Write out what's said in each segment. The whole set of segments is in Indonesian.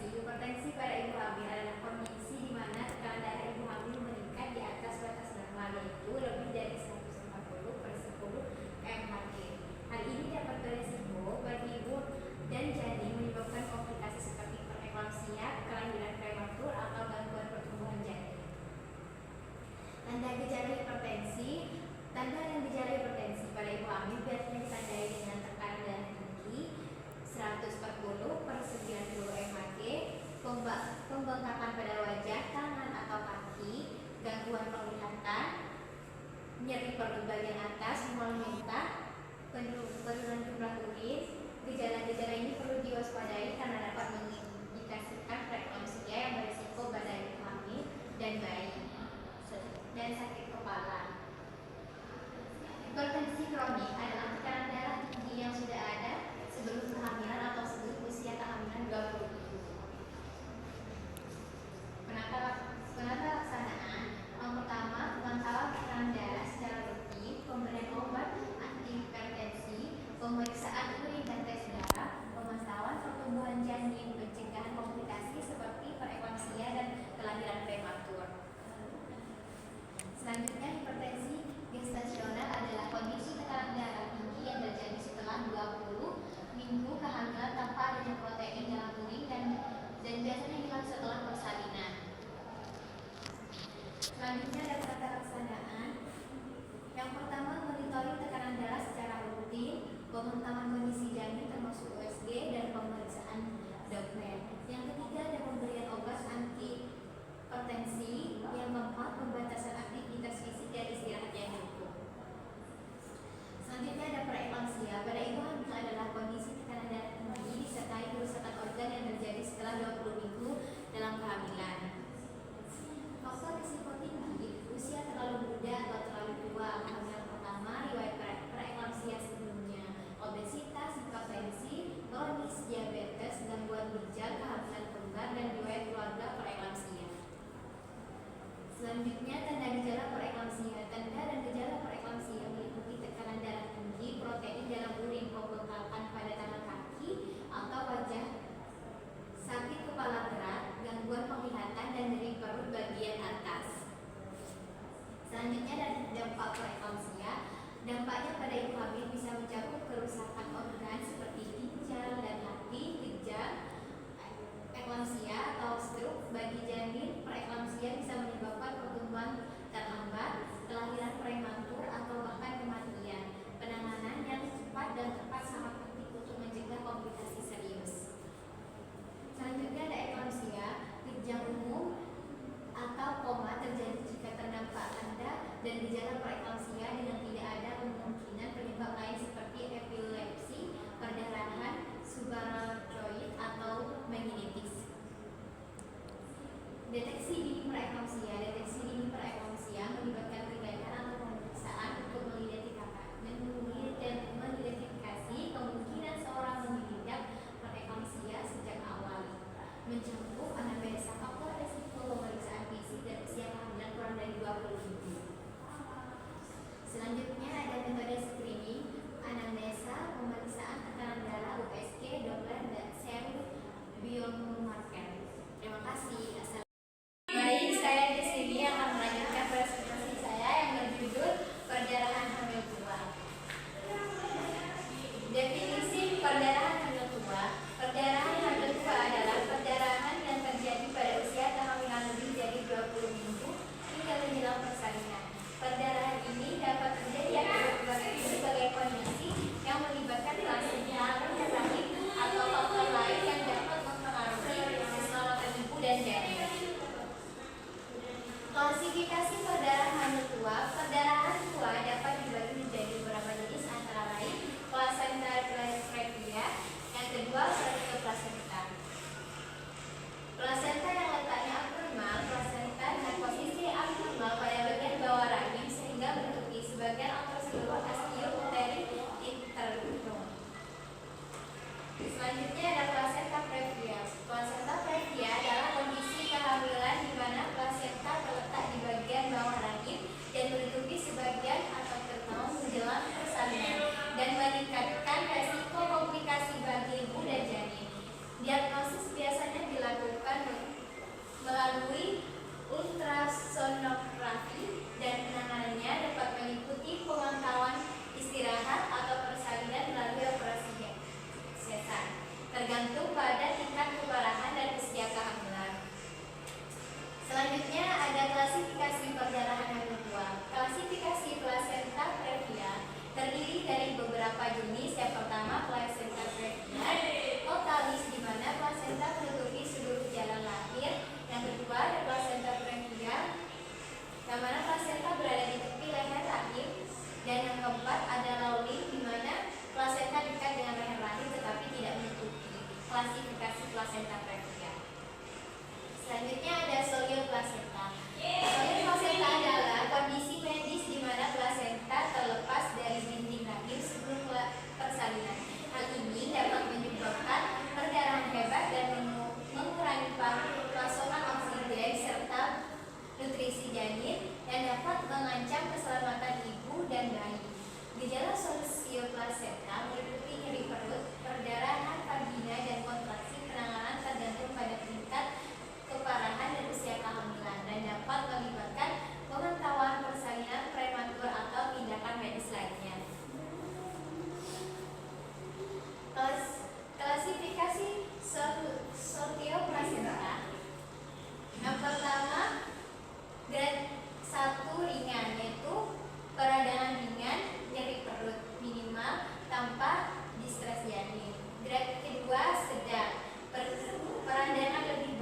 Hipertensi pada ibu hamil adalah kondisi di mana tekanan darah ibu hamil meningkat di atas batas normal, yaitu lebih dari 140/10 mmHg. Hal ini dapat beresiko bagi ibu dan janin, menyebabkan komplikasi seperti preeklamsia, kelahiran prematur, atau gangguan pertumbuhan janin. Tanda gejala hipertensi. Tanda dan gejala hipertensi pada ibu hamil biasanya ditandai dengan tekanan darah tinggi 140/90 mmHg, pembengkakan pada wajah, tangan atau kaki, gangguan penglihatan, nyeri perut bagian atas, mual muntah, penurunan jumlah urin. Gejala-gejala ini perlu diwaspadai karena dapat mengindikasikan preeklamsia yang berisiko pada ibu hamil dan bayi, dan sakit kepala. Hipertensi kronik adalah tekanan darah tinggi yang sudah ada sebelum kehamilan atau sebelum usia kehamilan 20 minggu. Penata laksanaan. Yang pertama, pemantauan tekanan darah secara rutin, pemberian obat antihipertensi, pemeriksaan urin dan tes darah, pemantauan pertumbuhan janin, pencegahan komplikasi seperti preeklamsia dan kelahiran prematur. Selanjutnya, hipertensi gestasional adalah kondisi tekanan darah tinggi yang terjadi setelah 20 minggu kehamilan tanpa adanya protein dalam urin dan biasanya hilang setelah persalinan. Selanjutnya ada penata laksanaan. Yang pertama, monitoring tekanan darah secara rutin, pemantauan kondisi janin termasuk USG dan pemeriksaan Doppler. Yang ketiga, ada pemberian obat antihipertensi. Yang keempat, pembatasan aktivitas fisik dan istirahat yang cukup. Selanjutnya ada preeklamsia. Pada ibu hamil adalah kondisi tekanan darah tinggi disertai kerusakan organ yang terjadi setelah 20 minggu dalam kehamilan. Faktor risiko tinggi: usia terlalu muda atau terlalu tua, kehamilan pertama, riwayat preeklamsia sebelumnya, obesitas, hipertensi, kronis, diabetes, gangguan ginjal, kehamilan kembar, dan riwayat keluarga preeklamsia. Selanjutnya, tanda gejala preeklamsia. Tanda dan gejala preeklamsia meliputi tekanan darah tinggi, protein dalam urin, pembengkakan pada tangan kaki atau wajah, sakit kepala berat, gangguan penglihatan, dan nyeri perut bagian atas. Selanjutnya, ada dampak preeklamsia. Dampaknya pada ibu hamil bisa mencakup kerusakan organ seperti ginjal dan hati, kejang, eklamsia atau stroke. Bagi janin, preeklamsia bisa menyebabkan pertumbuhan terhambat, kelahiran prematur, atau bahkan kematian. Penanganan yang cepat dan tepat sangat penting untuk mencegah komplikasi serius. Selanjutnya ada eklamsia. Kejang umum atau koma terjadi jika terdapat tanda dan gejala preeklamsia dengan tidak ada kemungkinan penyebab lain seperti epilepsi, perdarahan subarachnoid, atau meningitis. Deteksi dini preeklamsia. Deteksi dini preeklamsia melibatkan tindakan atau pemeriksaan untuk mengidentifikasi kemungkinan seorang mengidap preeklamsia sejak awal, mencakup anamnesa, faktor resiko, pemeriksaan fisik, dan usia kehamilan kurang dari 20 minggu. Selanjutnya ada metode screening, anamnesa, pemeriksaan tekanan darah, USG, Doppler, dan serum biomarker. Terima kasih. Baik, saya di sini akan melanjutkan presentasi saya yang berjudul perdarahan hamil tua. Definisi perdarahan hamil tua. Perdarahan hamil tua adalah perdarahan yang terjadi pada usia kehamilan lebih dari 20 minggu hingga menjelang persalinan. Perdarahan ini dapat terjadi akibat berbagai kondisi yang melibatkan plasenta, rahim, atau faktor lain yang dapat mempengaruhi keselamatan ibu dan janin. Klasifikasi perdarahan hamil tua. Perdarahan tua dapat dibagi menjadi beberapa jenis, antara lain plasenta previa, yang kedua plasenta. Plasenta yang letaknya abnormal. Plasenta dengan posisi abnormal pada bagian bawah rahim sehingga menutupi sebagian atas seluruh ostium uterin internum. Selanjutnya ada plasenta previa. Plasenta previa adalah kondisi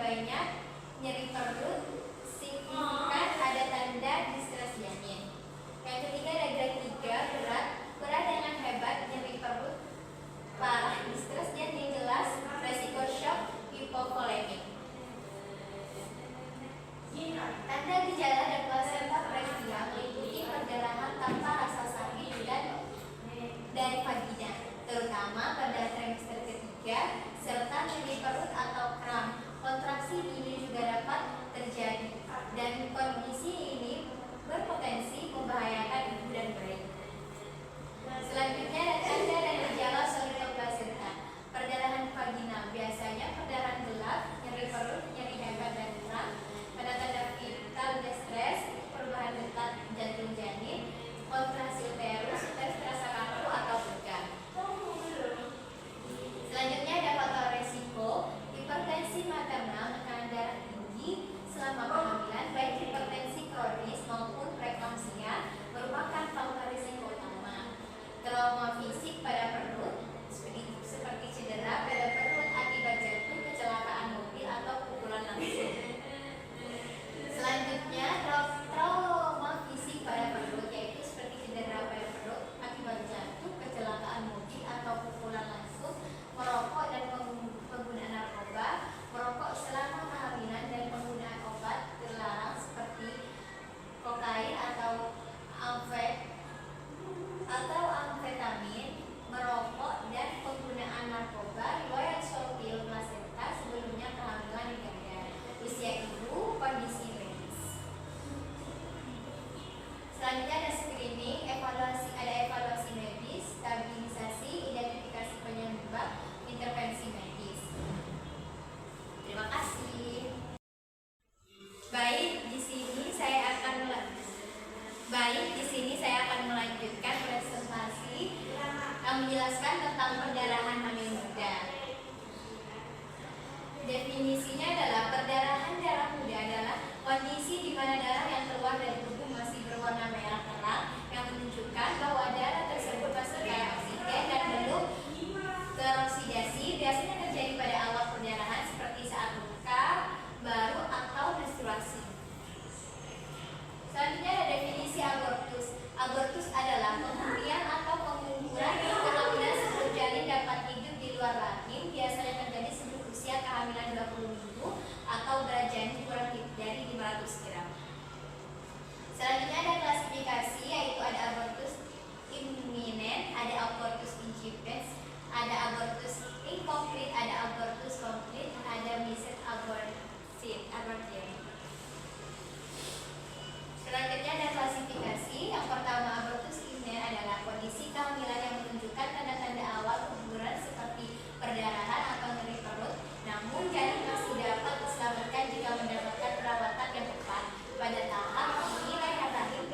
banyak, nyeri perut, signifikan, ada tanda distress janin. Yang ketiga ada grade 3, berat, berat dengan hebat, nyeri perut, parah, distress janin jelas, resiko shock, hipovolemik. Tanda gejala dan plasenta preeklamsia meliputi perdarahan tanpa rasa sakit dan dari vagina, terutama pada trimester ketiga, serta nyeri perut atau kram. Kontraksi ini juga dapat terjadi, dan kondisi ini berpotensi membahayakan ibu dan bayi. Selanjutnya ada tanda dan gejala solidoplasenta. Perdarahan vagina, biasanya perdarahan gelap, nyeri perut, nyeri hebat dan kram. Tanda-tanda vital distress, perubahan detak jantung janin, kontraksi uterus, uterus terasa kaku atau pegang. Selanjutnya ada faktor resiko, hipertensi maternal, tekanan darah tinggi selama kehamilan, baik hipertensi kronis maupun preeklamsia merupakan faktor risiko utama. Trauma fisik pada perut, seperti cedera pada perut akibat jatuh, kecelakaan mobil atau pukulan langsung. Selanjutnya trauma fisik pada perut, yaitu seperti cedera pada perut akibat jatuh, kecelakaan mobil atau pukulan langsung, merokok dan penggunaan narkoba, merokok selama kehamilan dan penggunaan obat terlarang seperti kokain atau amfetamin, merokok dan penggunaan narkoba, riwayat solpil plasenta sebelumnya kehamilan irregular, usia ibu, kondisi medis. Selanjutnya ada screening, ada evaluasi medis, stabilisasi, identifikasi penyebab, intervensi medis. Terima kasih. Baik, di sini saya akan melanjutkan presentasi yang menjelaskan tentang perdarahan hamil muda. Definisinya adalah perdarahan darah muda adalah kondisi di mana darah yang keluar dari tubuh masih berwarna merah terang yang menunjukkan bahwa darah tersebut masih kaya oksigen dan belum teroksidasi. Biasanya terjadi pada awal perdarahan seperti saat luka baru atau menstruasi. Selanjutnya ada definisi abortus. Abortus adalah pemurnian atau pengukuran kehamilan sebelum janin dapat hidup di luar rahim, biasanya terjadi sebelum usia kehamilan 20 minggu atau berat janin kurang dari 500 gram. Selanjutnya ada klasifikasi, yaitu ada abortus imminent, ada abortus incipiens, ada abortus incomplete, ada abortus complete, ada missed abortion. Selanjutnya ada klasifikasi. Yang pertama, abortus imminent adalah kondisi kehamilan yang menunjukkan tanda-tanda awal keguguran seperti perdarahan atau nyeri perut, namun janin masih dapat diselamatkan jika mendapatkan perawatan yang tepat. Pada tahap ini leher rahim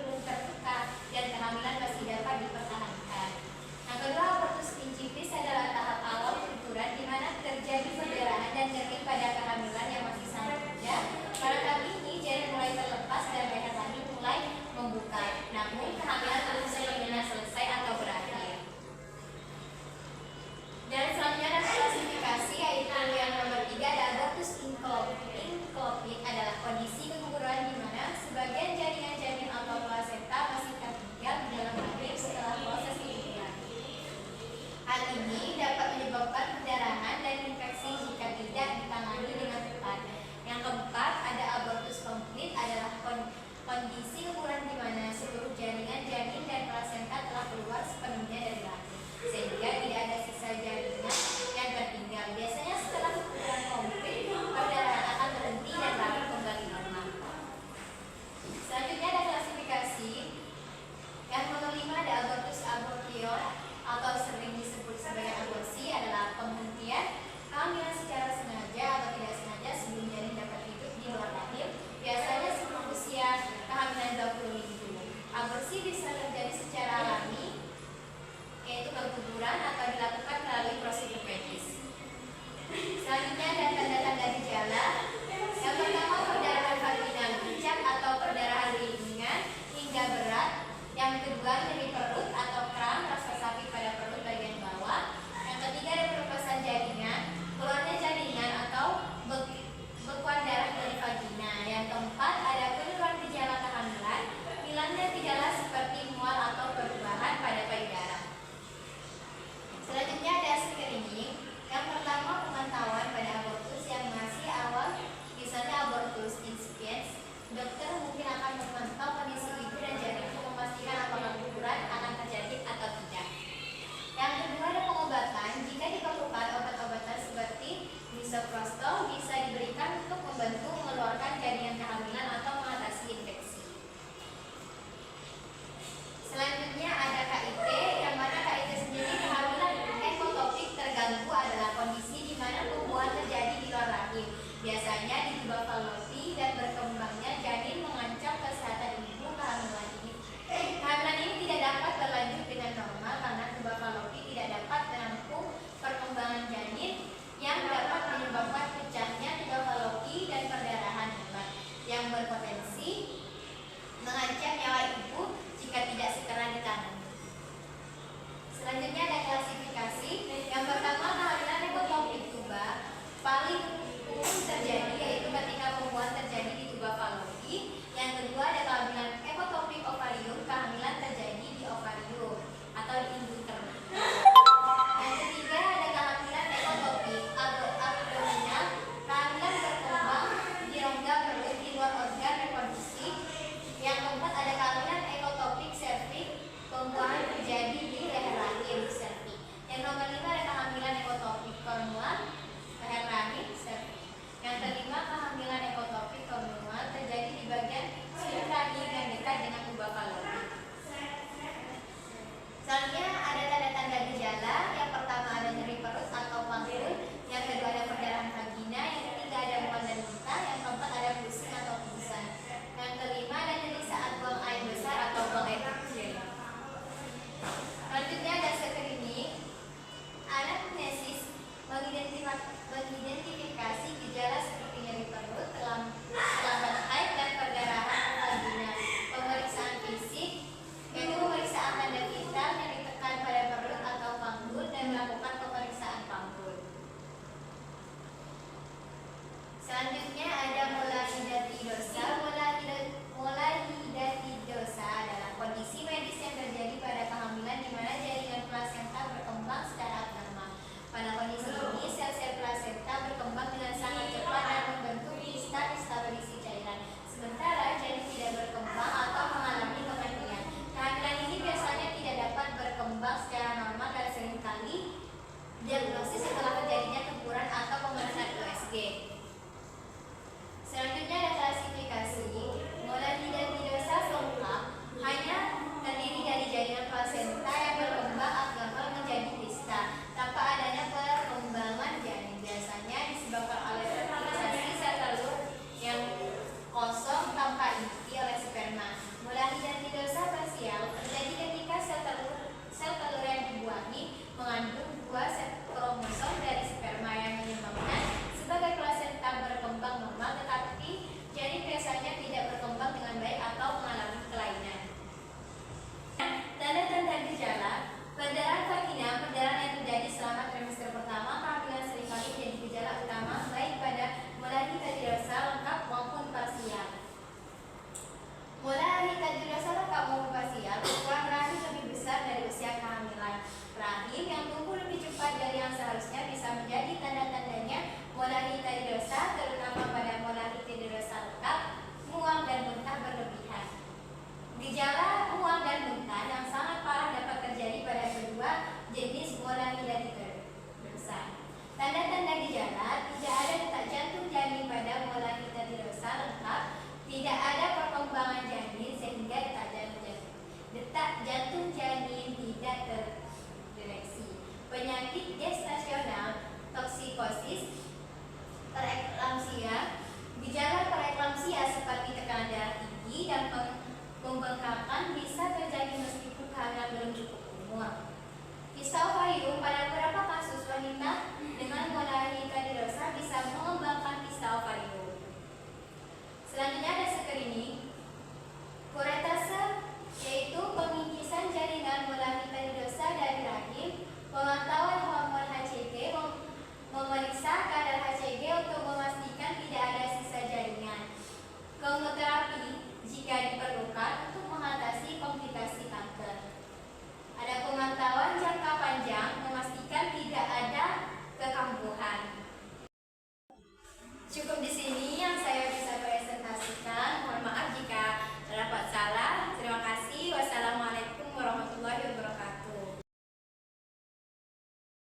misoprostol bisa diberikan untuk membantu mengeluarkan jaringan kehamilan atau mengatasi infeksi. Selanjutnya ada KIT, yang mana KIT sendiri kehamilan ekotopik terganggu adalah kondisi di mana pembuahan terjadi di luar rahim, biasanya di tuba fallopi, dan berkembangnya janin mengancam kesehatan ibu. Kehamilan ini tidak dapat berlanjut dengan normal karena tuba fallopi tidak dapat menampung perkembangan janin yang dapat menyebabkan pecahnya tuba fallopi dan perdarahan hebat yang berpotensi mengancam nyawa ibu jika tidak segera ditangani. Selanjutnya ada klasifikasi. Yang pertama, kehamilan ekotopik tuba paling umum terjadi yaitu ketika pembuahan terjadi di tuba fallopi. Yang kedua ada kehamilan ekotopik ovarium, kehamilan terjadi di ovarium atau di induter. Yang ketiga ada kehamilan ekotopik abdominal, kehamilan berkembang di rongga perut di luar organ reproduksi. Yang keempat ada kehamilan ekotopik serviks, pembuahan terjadi di leher rahim serviks. Yang nomor 5 ada kehamilan ekotopik kornual, leher rahim serviks. Yang kelima kehamilan ekotopik kornual terjadi di bagian sudut rahim yang dekat dengan tuba fallopi. Selanjutnya ada tanda-tanda gejala. Yang pertama ada nyeri perut atau panggul. Yang kedua ada perdarahan vagina. Yang ketiga ada mual dan muntah. Yang keempat ada pusing atau pingsan. Yang kelima ada nyeri saat buang air besar atau buang air kecil. Selanjutnya ada screening. Anamnesis mengidentifikasi gejala seperti nyeri perut, terlambat haid, dan perdarahan vagina. Pemeriksaan fisik yaitu pemeriksaan tanda vital yang ditekan pada perut atau panggul dan melakukan pemeriksaan panggul. Selanjutnya ada mularidae dorsal.